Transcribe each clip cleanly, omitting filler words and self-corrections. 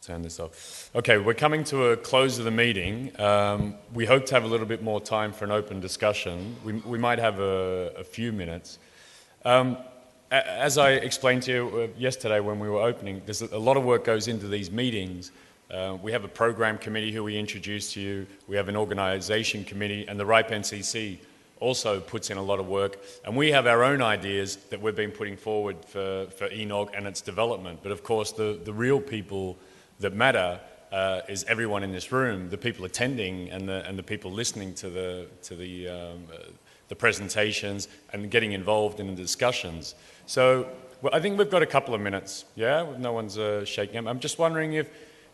Turn this off. Okay, we're coming to a close of the meeting. We hope to have a little bit more time for an open discussion. We might have a few minutes. As I explained to you yesterday when we were opening, there's a lot of work goes into these meetings. We have a program committee who we introduced to you. We have an organization committee, and the RIPE NCC also puts in a lot of work. And we have our own ideas that we've been putting forward for ENOG and its development. But of course, the real people that matter is everyone in this room, the people attending and the people listening to the presentations and getting involved in the discussions. So I think we've got a couple of minutes. Yeah, no one's shaking. I'm just wondering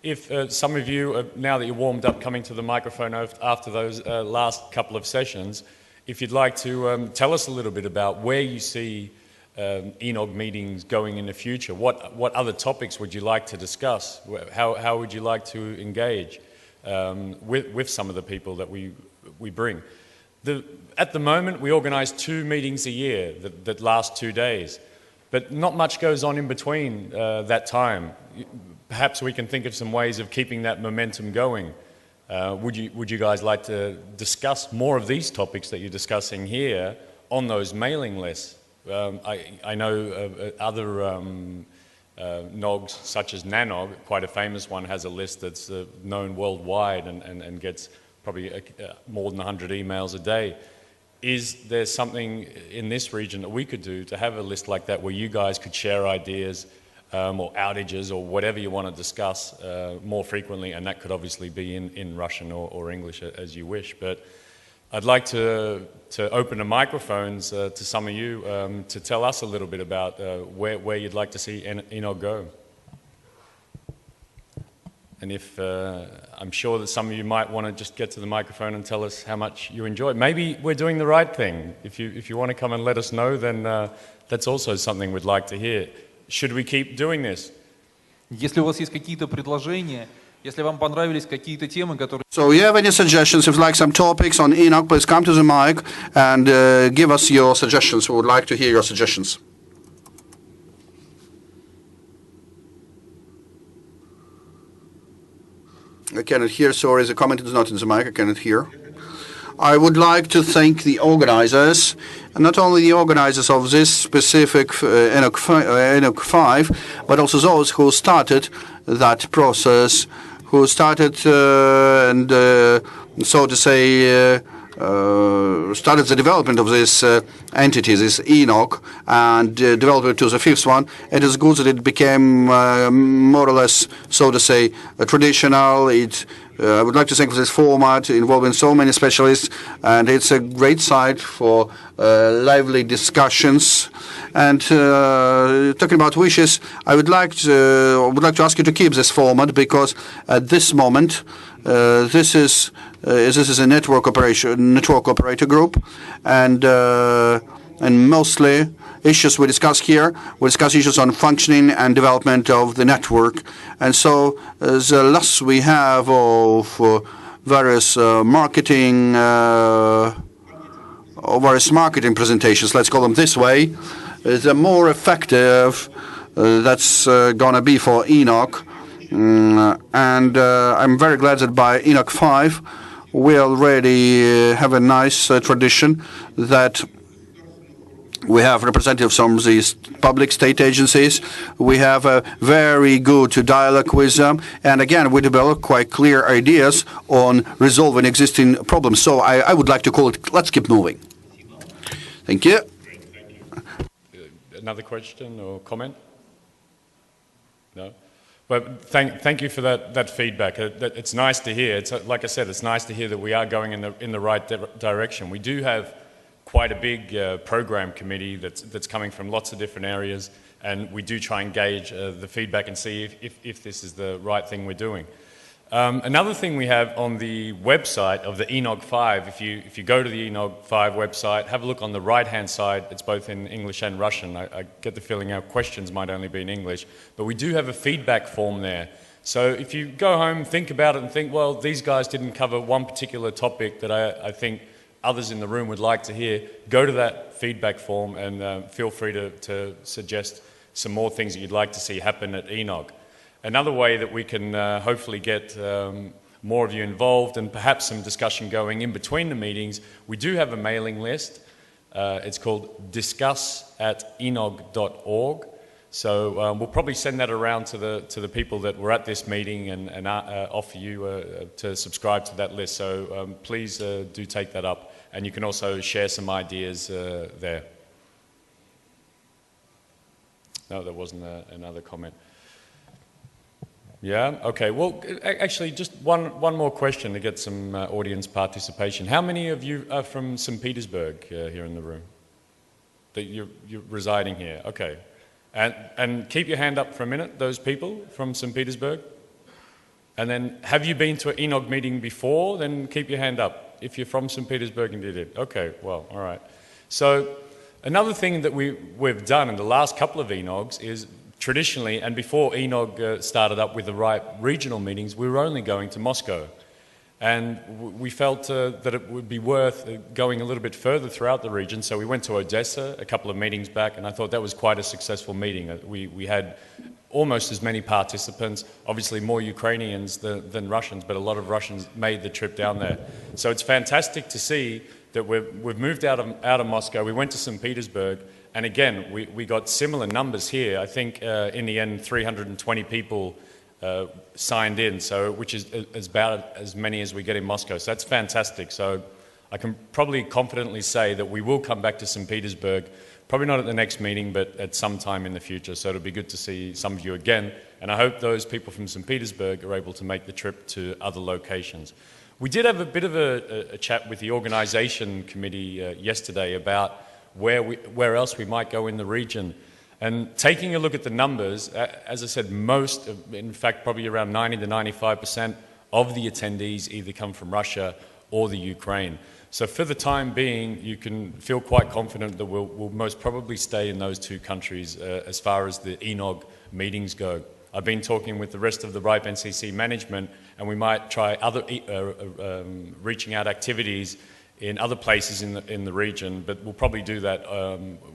if some of you, now that you're warmed up coming to the microphone after those last couple of sessions, if you'd like to tell us a little bit about where you see ENOG meetings going in the future. What other topics would you like to discuss? How would you like to engage with some of the people that we bring? At the moment, we organise 2 meetings a year that last 2 days, but not much goes on in between that time. Perhaps we can think of some ways of keeping that momentum going. Would you guys like to discuss more of these topics that you're discussing here on those mailing lists? I know other NOGs, such as NANOG, quite a famous one, has a list that's known worldwide and gets probably more than 100 emails a day. Is there something in this region that we could do to have a list like that where you guys could share ideas or outages or whatever you want to discuss more frequently? And that could obviously be in Russian or English as you wish. But I'd like to open the microphones to some of you to tell us a little bit about where you'd like to see ENOG go. And if I'm sure that some of you might want to just get to the microphone and tell us how much you enjoy. Maybe we're doing the right thing. If you want to come and let us know, then that's also something we'd like to hear. Should we keep doing this? Если у вас есть какие-то предложения, если вам понравились какие-то темы, которые... So you have any suggestions, if you like some topics on ENOG, please come to the mic and give us your suggestions. We would like to hear your suggestions. I cannot hear, sorry, the comment is not in the mic, I cannot hear. I would like to thank the organizers, and not only the organizers of this specific ENOG 5, but also those who started that process, who started and so to say started the development of this entity, this ENOG, and developed it to the 5th one. It is good that it became more or less, so to say, traditional. I would like to thank for this format involving so many specialists, and it's a great site for lively discussions. And talking about wishes, I would like to ask you to keep this format, because at this moment this is a network operator group, and mostly issues we discuss here, we discuss issues on functioning and development of the network. And so the loss we have of various marketing presentations, let's call them this way, the more effective that's going to be for ENOG. And I'm very glad that by ENOG 5 we already have a nice tradition that we have representatives from these public state agencies. We have a very good dialogue with them. And again, we develop quite clear ideas on resolving existing problems. So I would like to call it, let's keep moving. Thank you. Another question or comment? No? But thank you for that feedback. It's nice to hear. It's like I said, it's nice to hear that we are going in the right direction. We do have quite a big program committee that's coming from lots of different areas, and we do try and gauge the feedback and see if this is the right thing we're doing. Another thing we have on the website of the ENOG 5, if you go to the ENOG 5 website, have a look on the right-hand side. It's both in English and Russian. I get the feeling our questions might only be in English, but we do have a feedback form there. So if you go home, think about it and think, well, these guys didn't cover one particular topic that I think others in the room would like to hear, go to that feedback form and feel free to suggest some more things that you'd like to see happen at ENOG. another way that we can hopefully get more of you involved and perhaps some discussion going in between the meetings, we do have a mailing list. It's called discuss@enog.org. So we'll probably send that around to the people that were at this meeting and offer you to subscribe to that list. So please do take that up, and you can also share some ideas there. No, there wasn't another comment. Yeah, okay. Well, actually, just one more question to get some audience participation. How many of you are from St Petersburg here in the room? That you're residing here? Okay. And keep your hand up for a minute, those people from St Petersburg. And then, have you been to an ENOG meeting before? Then keep your hand up if you're from St Petersburg and did it. Okay, well, all right. So another thing that we've done in the last couple of ENOGs is traditionally, and before ENOG started up with the right regional meetings, we were only going to Moscow. And we felt that it would be worth going a little bit further throughout the region. So we went to Odessa a couple of meetings back, and I thought that was quite a successful meeting. We had almost as many participants, obviously more Ukrainians than Russians, but a lot of Russians made the trip down there. So it's fantastic to see that we've moved out of Moscow. We went to St Petersburg, and again, we got similar numbers here. I think in the end, 320 people signed in, so which is about as many as we get in Moscow. So that's fantastic. So I can probably confidently say that we will come back to St Petersburg, probably not at the next meeting, but at some time in the future. So it'll be good to see some of you again. And I hope those people from St Petersburg are able to make the trip to other locations. We did have a bit of a chat with the organisation committee yesterday about where else we might go in the region. And taking a look at the numbers, as I said, most, in fact, probably around 90 to 95% of the attendees either come from Russia or the Ukraine. So for the time being, you can feel quite confident that we'll most probably stay in those two countries as far as the ENOG meetings go. I've been talking with the rest of the RIPE NCC management, and we might try other reaching out activities in other places in the region, but we'll probably do that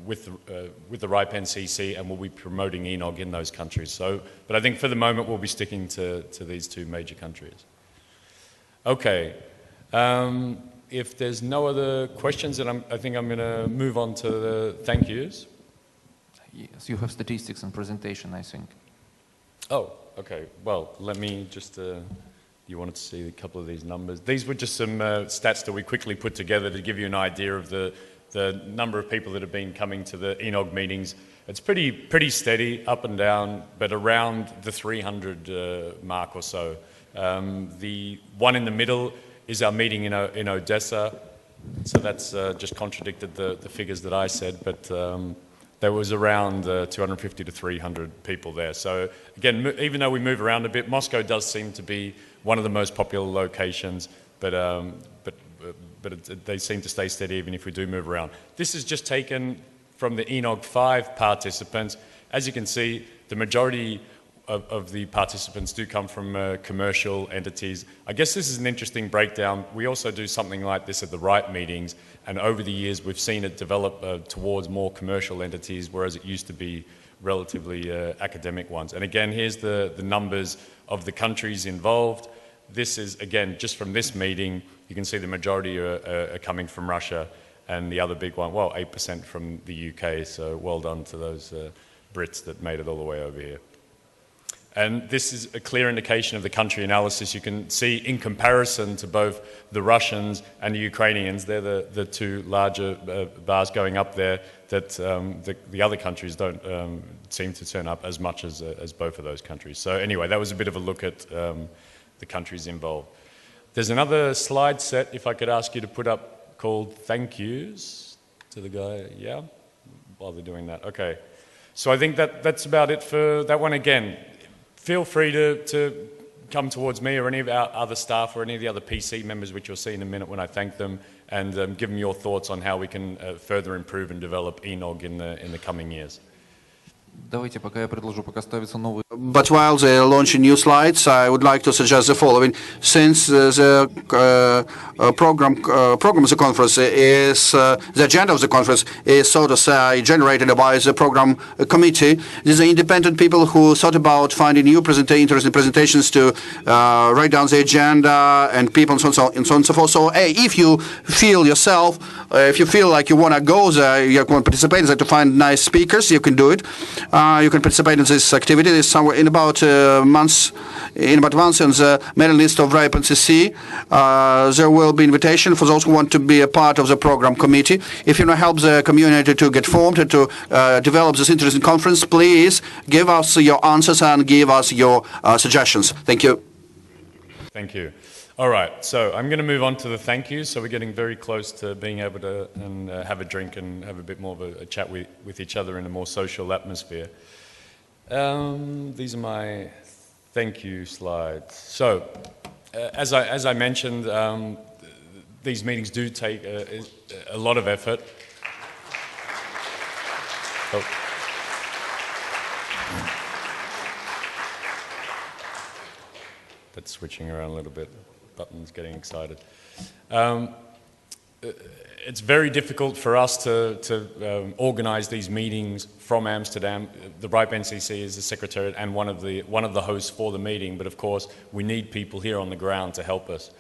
with the RIPE NCC, and we'll be promoting ENOG in those countries. So, but I think for the moment we'll be sticking to these two major countries. Okay, if there's no other questions, then I think I'm going to move on to the thank yous. Yes, you have statistics and presentation, I think. Oh, okay. Well, let me just. You wanted to see a couple of these numbers. These were just some stats that we quickly put together to give you an idea of the number of people that have been coming to the ENOG meetings. It's pretty steady, up and down, but around the 300 mark or so. The one in the middle is our meeting in Odessa, so that's just contradicted the figures that I said, but there was around 250 to 300 people there. So again, even though we move around a bit, Moscow does seem to be one of the most popular locations, but they seem to stay steady even if we do move around. This is just taken from the ENOG 5 participants. As you can see, the majority of the participants do come from commercial entities. I guess this is an interesting breakdown. We also do something like this at the RIPE meetings, and over the years we've seen it develop towards more commercial entities, whereas it used to be relatively academic ones. And again, here's the numbers of the countries involved. This is, again, just from this meeting, you can see the majority are coming from Russia, and the other big one, well, 8% from the UK, so well done to those Brits that made it all the way over here. And this is a clear indication of the country analysis. You can see in comparison to both the Russians and the Ukrainians, they're the two larger bars going up there, that the other countries don't seem to turn up as much as both of those countries. So anyway, that was a bit of a look at the countries involved. There's another slide set, if I could ask you to put up, called thank yous to the guy, yeah? While they're doing that, okay. So I think that's about it for that one. Again, feel free to come towards me or any of our other staff or any of the other PC members, which you'll see in a minute when I thank them, and give them your thoughts on how we can further improve and develop ENOG in the coming years. Давайте, пока я предложу, пока ставится новый... But while they are launching new slides, I would like to suggest the following. Since the program of the conference is, the agenda of the conference is, so to say, generated by the program committee, these are independent people who thought about finding new interesting presentations to write down the agenda and people and so on and so forth. So, hey, if you feel yourself, if you feel like you want to go there, you want to participate in that to find nice speakers, you can do it. You can participate in this activity. It's somewhere in about months. In about months, on the mailing list of RIPE NCC, there will be invitation for those who want to be a part of the program committee. If you want to help the community to get formed and to develop this interesting conference, please give us your answers and give us your suggestions. Thank you. Thank you. All right, so I'm going to move on to the thank yous. So we're getting very close to being able to have a drink and have a bit more of a chat with each other in a more social atmosphere. These are my thank you slides. So, as I mentioned, these meetings do take a lot of effort. Oh. That's switching around a little bit. Button's getting excited. It's very difficult for us to organize these meetings from Amsterdam. The RIPE NCC is the secretariat and one of the hosts for the meeting, but of course we need people here on the ground to help us.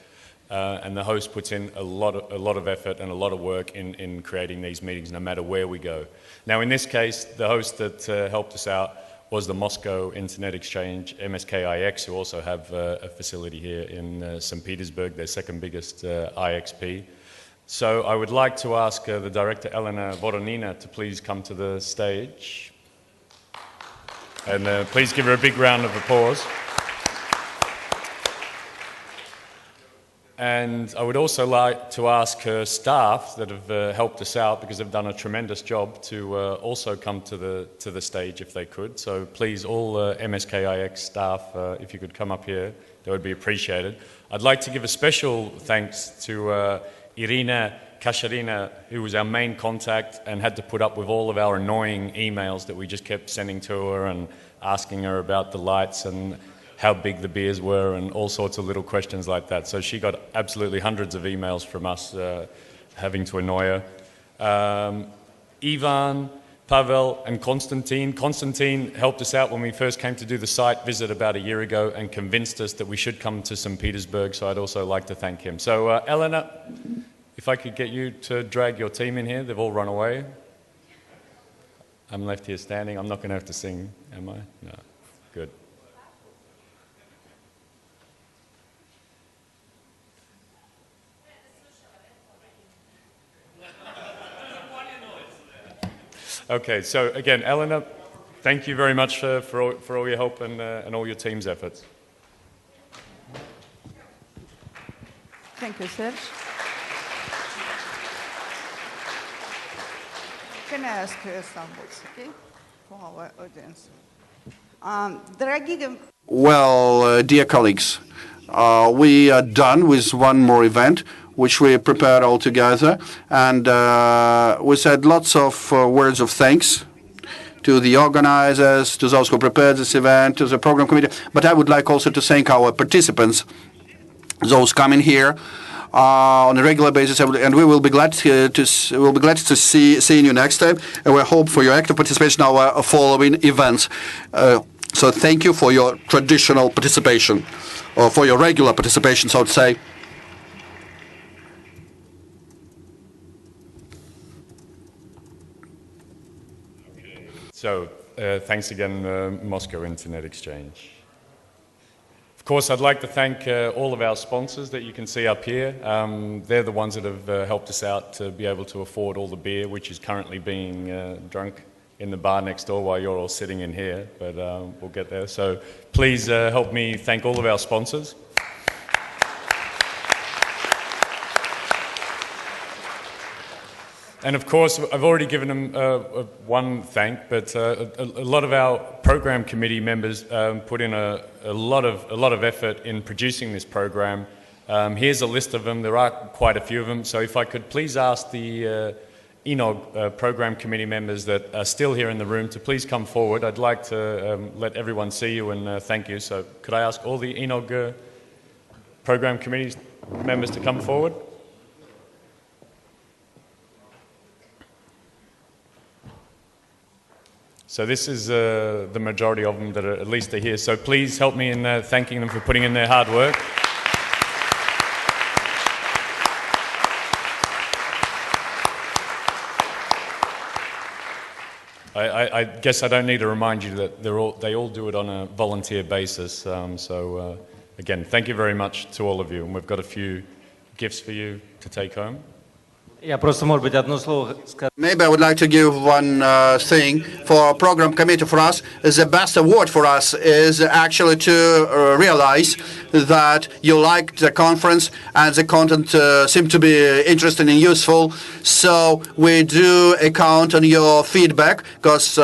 And the host puts in a lot of effort and a lot of work in creating these meetings, no matter where we go. Now, in this case, the host that helped us out was the Moscow Internet Exchange, MSKIX, who also have a facility here in St Petersburg, their second biggest IXP. So I would like to ask the director, Elena Voronina, to please come to the stage. And please give her a big round of applause. And I would also like to ask her staff that have helped us out, because they've done a tremendous job, to also come to the stage if they could. So please, all MSKIX staff, if you could come up here, that would be appreciated. I'd like to give a special thanks to Irina Kasharina, who was our main contact and had to put up with all of our annoying emails that we just kept sending to her and asking her about the lights and how big the beers were and all sorts of little questions like that. So she got absolutely hundreds of emails from us having to annoy her. Ivan, Pavel and Konstantin. Konstantin helped us out when we first came to do the site visit about a year ago and convinced us that we should come to St Petersburg, so I'd also like to thank him. So Elena, if I could get you to drag your team in here. They've all run away. I'm left here standing. I'm not going to have to sing, am I? No. Good. Okay, so again, Elena, thank you very much for all your help and all your team's efforts. Thank you, Serge. Can I ask you some words, okay, for our audience? Well, dear colleagues, we are done with one more event, which we prepared all together, and we said lots of words of thanks to the organizers, to those who prepared this event, to the program committee. But I would like also to thank our participants, those coming here on a regular basis, and we will be glad to see you next time. And we hope for your active participation in our following events. So thank you for your traditional participation, or for your regular participation, so to say. So, thanks again, Moscow Internet Exchange. Of course, I'd like to thank all of our sponsors that you can see up here. They're the ones that have helped us out to be able to afford all the beer, which is currently being drunk in the bar next door while you're all sitting in here, but we'll get there. So please help me thank all of our sponsors. And of course, I've already given them one thank, but a lot of our program committee members put in a lot of effort in producing this program. Here's a list of them. There are quite a few of them. So if I could please ask the ENOG program committee members that are still here in the room to please come forward. I'd like to let everyone see you and thank you. So could I ask all the ENOG program committee members to come forward? So this is the majority of them that are, at least are here. So please help me in thanking them for putting in their hard work. I guess I don't need to remind you that they all do it on a volunteer basis. Again, thank you very much to all of you. And we've got a few gifts for you to take home. Я просто, может быть, одно слово сказать. Maybe I would like to give one thing for program committee. For us, the best award for us is actually to realize that you liked the conference and the content seemed to be interesting and useful. So we do count on your feedback because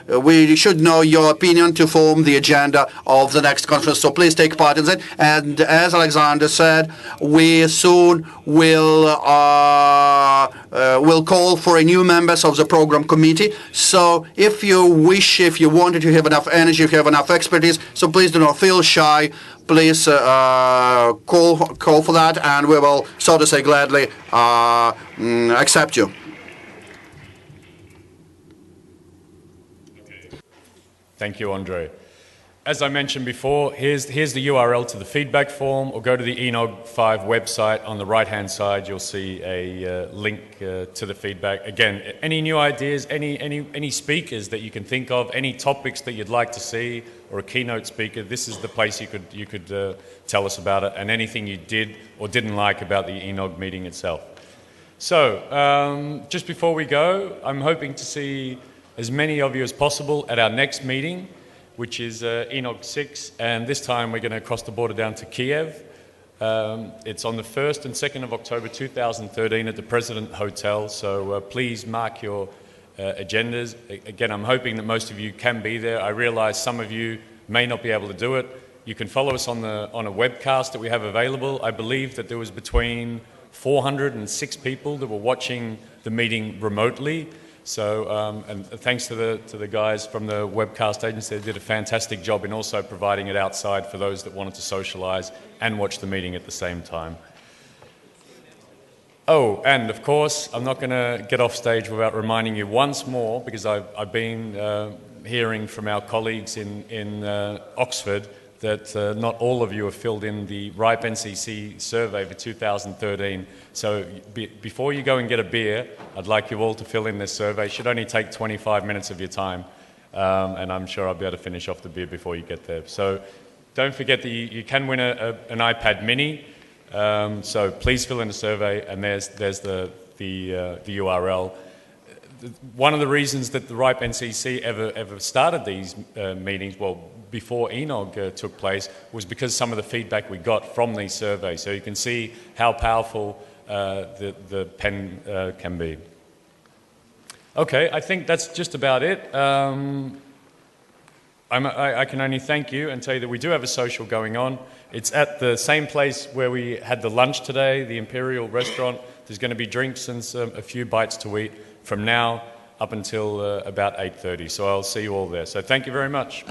we should know your opinion to form the agenda of the next conference. So please take part in it. And as Alexander said, we soon will call for a new members of the program committee. So if you wish, if you wanted to have enough energy, if you have enough expertise, so please do not feel shy. Please call for that, and we will, so to say, gladly accept you. Thank you, Andre. As I mentioned before, here's the URL to the feedback form, or go to the ENOG 5 website. On the right-hand side, you'll see a link to the feedback. Again, any new ideas, any speakers that you can think of, any topics that you'd like to see, or a keynote speaker, this is the place you could tell us about it, and anything you did or didn't like about the ENOG meeting itself. So, just before we go, I'm hoping to see as many of you as possible at our next meeting, which is ENOG 6, and this time we're going to cross the border down to Kiev. It's on the 1st and 2nd of October 2013 at the President Hotel, so please mark your agendas. Again, I'm hoping that most of you can be there. I realize some of you may not be able to do it. You can follow us on a webcast that we have available. I believe that there was between 400 and 6 people that were watching the meeting remotely. So, and thanks to the guys from the webcast agency, they did a fantastic job in also providing it outside for those that wanted to socialize and watch the meeting at the same time. Oh, and of course, I'm not going to get off stage without reminding you once more, because I've been hearing from our colleagues in Oxford that not all of you have filled in the RIPE NCC survey for 2013. So before you go and get a beer, I'd like you all to fill in this survey. It should only take 25 minutes of your time, and I'm sure I'll be able to finish off the beer before you get there. So don't forget that you can win an iPad mini, so please fill in the survey, and there's the URL. One of the reasons that the RIPE NCC ever started these meetings, well, before ENOG took place, was because some of the feedback we got from these surveys. So you can see how powerful the pen can be. Okay, I think that's just about it. I can only thank you and tell you that we do have a social going on. It's at the same place where we had the lunch today, the Imperial Restaurant. There's going to be drinks and a few bites to eat from now up until about 8:30. So I'll see you all there. So thank you very much.